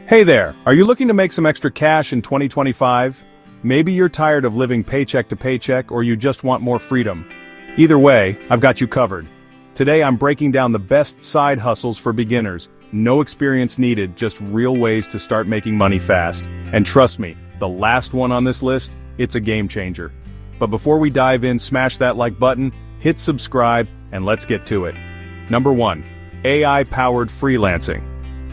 Hey there, are you looking to make some extra cash in 2025? Maybe you're tired of living paycheck to paycheck or you just want more freedom. Either way, I've got you covered. Today I'm breaking down the best side hustles for beginners. No experience needed, just real ways to start making money fast. And trust me, the last one on this list, it's a game changer. But before we dive in, smash that like button, hit subscribe, and let's get to it. Number 1. AI-powered freelancing.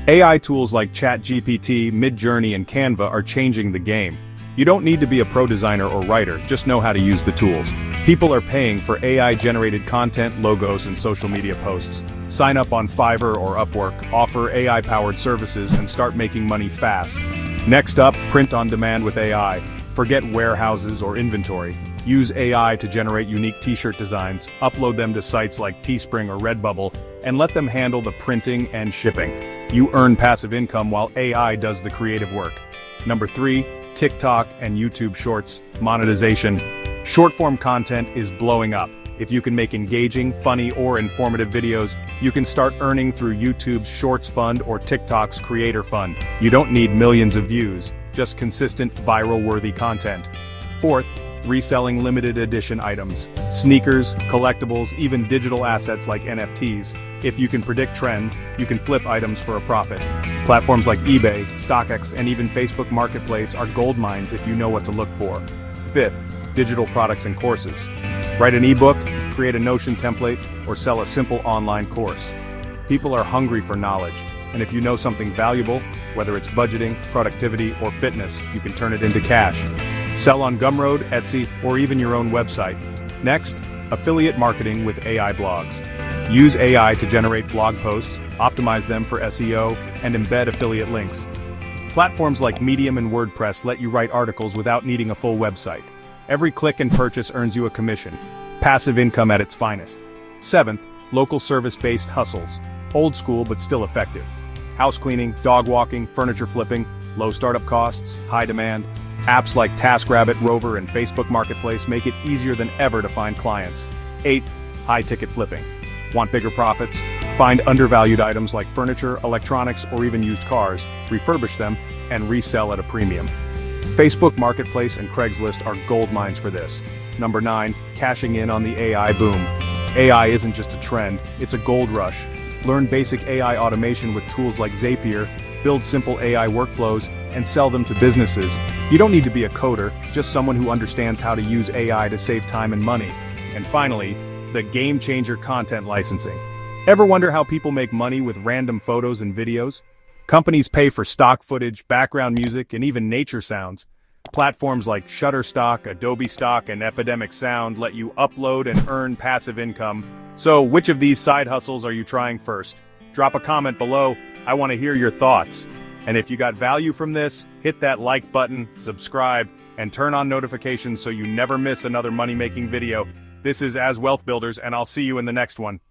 AI tools like ChatGPT, Midjourney, and Canva are changing the game. You don't need to be a pro designer or writer, just know how to use the tools. People are paying for AI-generated content, logos, and social media posts. Sign up on Fiverr or Upwork, offer AI-powered services, and start making money fast. Next up, print on demand with AI. Forget warehouses or inventory. Use AI to generate unique t-shirt designs, upload them to sites like Teespring or Redbubble, and let them handle the printing and shipping. You earn passive income while AI does the creative work. Number 3, TikTok and YouTube Shorts, monetization. Short-form content is blowing up. If you can make engaging, funny, or informative videos, you can start earning through YouTube's Shorts Fund or TikTok's Creator Fund. You don't need millions of views, just consistent, viral-worthy content. Fourth, reselling limited edition items, sneakers, collectibles, even digital assets like NFTs. If you can predict trends, you can flip items for a profit. Platforms like eBay, StockX, and even Facebook Marketplace are gold mines if you know what to look for. Fifth, digital products and courses. Write an ebook, create a Notion template, or sell a simple online course. People are hungry for knowledge, and if you know something valuable, whether it's budgeting, productivity, or fitness, you can turn it into cash. Sell on Gumroad, Etsy, or even your own website. Next, affiliate marketing with AI blogs. Use AI to generate blog posts, optimize them for SEO, and embed affiliate links. Platforms like Medium and WordPress let you write articles without needing a full website. Every click and purchase earns you a commission. Passive income at its finest. Seventh, local service-based hustles. Old school but still effective. House cleaning, dog walking, furniture flipping, low startup costs, high demand. Apps like TaskRabbit, Rover, and Facebook Marketplace make it easier than ever to find clients. Eighth, high-ticket flipping. Want bigger profits? Find undervalued items like furniture, electronics, or even used cars, refurbish them, and resell at a premium. Facebook Marketplace and Craigslist are gold mines for this. Number 9, cashing in on the AI boom. AI isn't just a trend, it's a gold rush. Learn basic AI automation with tools like Zapier, build simple AI workflows, and sell them to businesses. You don't need to be a coder, just someone who understands how to use AI to save time and money. And finally, the game changer content licensing. Ever wonder how people make money with random photos and videos? Companies pay for stock footage, background music, and even nature sounds. Platforms like Shutterstock, Adobe Stock, and Epidemic Sound let you upload and earn passive income. So, which of these side hustles are you trying first? Drop a comment below, I want to hear your thoughts. And if you got value from this, hit that like button, subscribe, and turn on notifications so you never miss another money-making video. This is As Wealth Builders, and I'll see you in the next one.